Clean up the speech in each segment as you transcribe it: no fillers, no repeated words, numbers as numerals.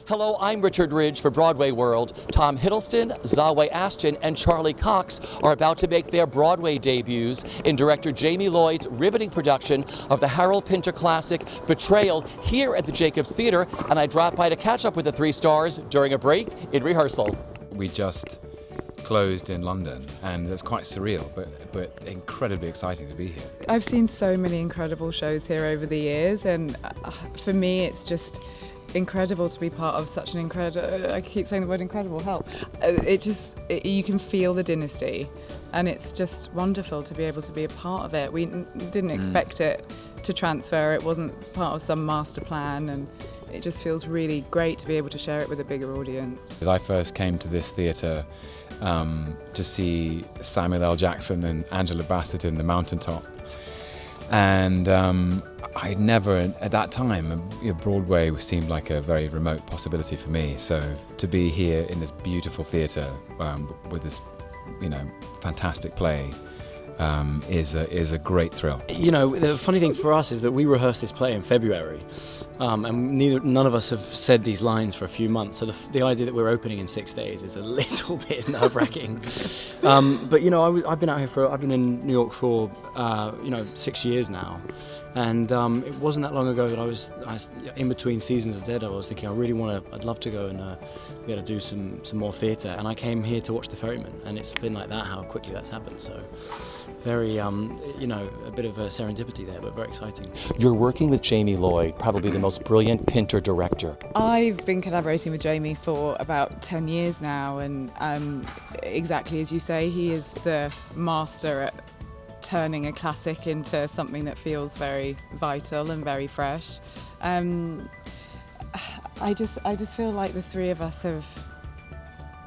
Hello, I'm Richard Ridge for Broadway World. Tom Hiddleston, Zawe, Ashton, and Charlie Cox are about to make their Broadway debuts in director Jamie Lloyd's riveting production of the Harold Pinter classic Betrayal here at the Jacobs Theatre, and I dropped by to catch up with the three stars during a break in rehearsal. We just closed in London, and it's quite surreal, but incredibly exciting to be here. I've seen so many incredible shows here over the years, and for me it's just incredible to be part of such an incredible, I keep saying the word incredible, help. You can feel the dynasty, and it's just wonderful to be able to be a part of it. We didn't expect it to transfer, it wasn't part of some master plan, and it just feels really great to be able to share it with a bigger audience. I first came to this theatre to see Samuel L. Jackson and Angela Bassett in The Mountaintop, and I'd never, at that time, Broadway seemed like a very remote possibility for me. So to be here in this beautiful theatre with this, fantastic play is a great thrill. The funny thing for us is that we rehearsed this play in February, and none of us have said these lines for a few months. So the idea that we're opening in 6 days is a little bit nerve-wracking. But I've been in New York for 6 years now. And it wasn't that long ago that I was in between seasons of Dead. I was thinking I'd love to go and be able to do some more theatre. And I came here to watch The Ferryman, and it's been like that how quickly that's happened. So very, a bit of a serendipity there, but very exciting. You're working with Jamie Lloyd, probably the most brilliant Pinter director. I've been collaborating with Jamie for about 10 years now, and exactly as you say, he is the master at turning a classic into something that feels very vital and very fresh. I just feel like the three of us have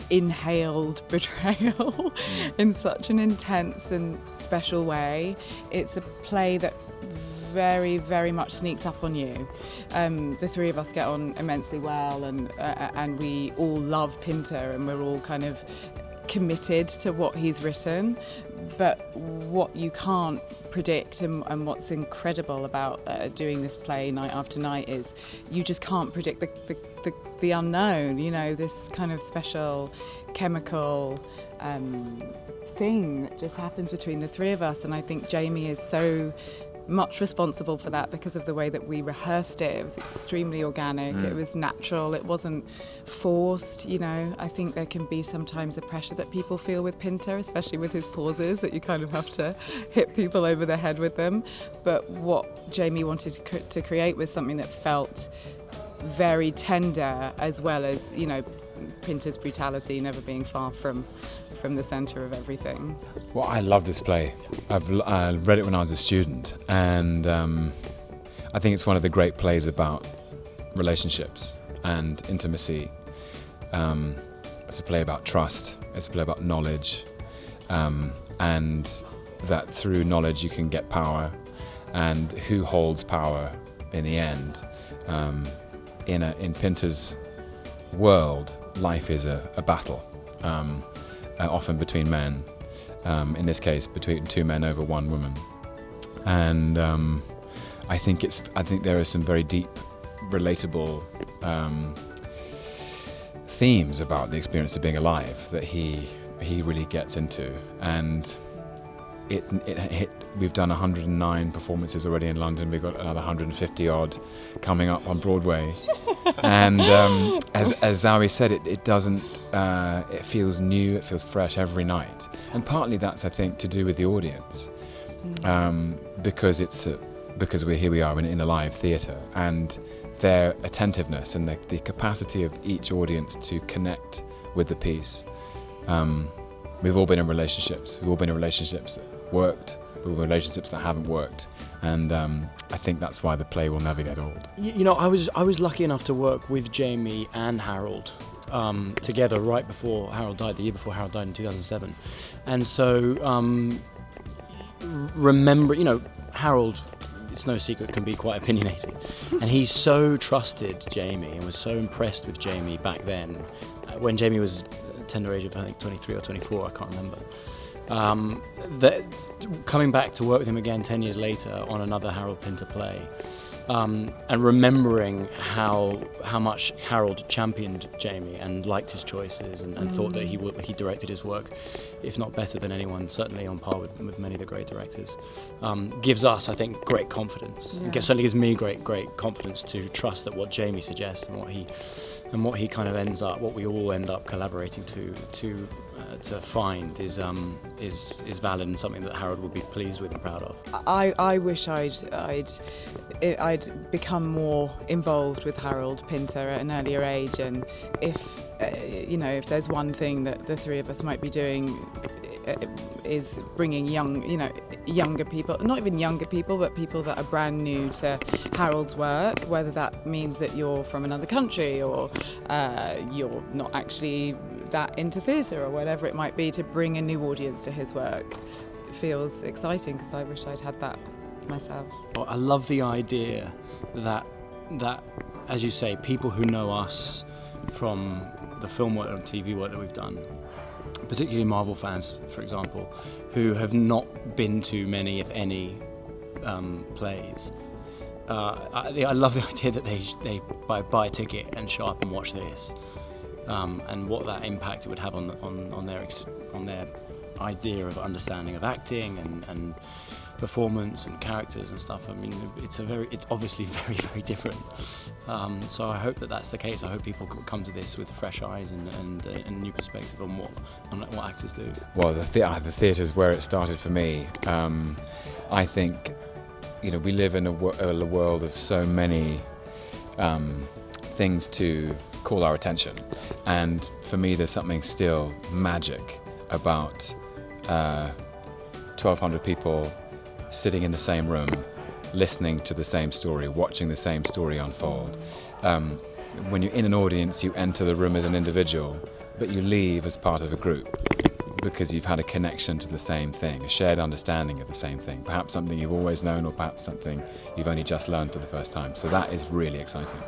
inhaled betrayal in such an intense and special way. It's a play that very, very much sneaks up on you. The three of us get on immensely well, and we all love Pinter, and we're all kind of committed to what he's written. But what you can't predict, and what's incredible about doing this play night after night, is you just can't predict the unknown. This kind of special chemical thing that just happens between the three of us, and I think Jamie is so much responsible for that because of the way that we rehearsed it. It was extremely organic, it was natural, it wasn't forced. I think there can be sometimes a pressure that people feel with Pinter, especially with his pauses, that you kind of have to hit people over the head with them. But what Jamie wanted to create was something that felt very tender, as well as, Pinter's brutality never being far from the centre of everything. Well, I love this play. I've read it when I was a student, and I think it's one of the great plays about relationships and intimacy. It's a play about trust, it's a play about knowledge, and that through knowledge you can get power, and who holds power in the end. In Pinter's world, life is a battle, often between men. In this case, between two men over one woman, and I think there are some very deep, relatable themes about the experience of being alive that he really gets into, and we've done 109 performances already in London. We've got another 150 odd coming up on Broadway. And as Zawe said, it doesn't. It feels new. It feels fresh every night, and partly that's, I think, to do with the audience, because we are in a live theatre, and their attentiveness and the capacity of each audience to connect with the piece. We've all been in relationships. We've all been in relationships that worked, but we've been in relationships that haven't worked. And I think that's why the play will never get old. I was lucky enough to work with Jamie and Harold together right before Harold died, the year before Harold died in 2007. And so remember, Harold, it's no secret, can be quite opinionated. And he so trusted Jamie and was so impressed with Jamie back then, when Jamie was a tender age of, I think, 23 or 24, I can't remember. That coming back to work with him again 10 years later on another Harold Pinter play, and remembering how much Harold championed Jamie and liked his choices and thought that he directed his work, if not better than anyone, certainly on par with many of the great directors, gives us, I think, great confidence. Yeah. It certainly gives me great confidence to trust that what Jamie suggests and what he kind of ends up, what we all end up collaborating to find is valid and something that Harold would be pleased with and proud of. I wish I'd become more involved with Harold Pinter at an earlier age, and if there's one thing that the three of us might be doing is bringing younger people, not even younger people, but people that are brand new to Harold's work, whether that means that you're from another country or you're not actually that into theatre or whatever it might be, to bring a new audience to his work feels exciting, because I wish I'd had that myself. Well, I love the idea that, as you say, people who know us from the film work and TV work that we've done, particularly Marvel fans, for example, who have not been to many, if any, plays. I love the idea that they buy a ticket and show up and watch this, and what that impact it would have on their idea of understanding of acting and performance and characters and stuff. I mean, it's obviously very, very different. So I hope that that's the case. I hope people come to this with fresh eyes and new perspective on what actors do. Well, the theatre's where it started for me. I think, we live in a world of so many things to call our attention, and for me, there's something still magic about 1,200 people sitting in the same room, listening to the same story, watching the same story unfold. When you're in an audience, you enter the room as an individual, but you leave as part of a group, because you've had a connection to the same thing, a shared understanding of the same thing, perhaps something you've always known, or perhaps something you've only just learned for the first time. So that is really exciting.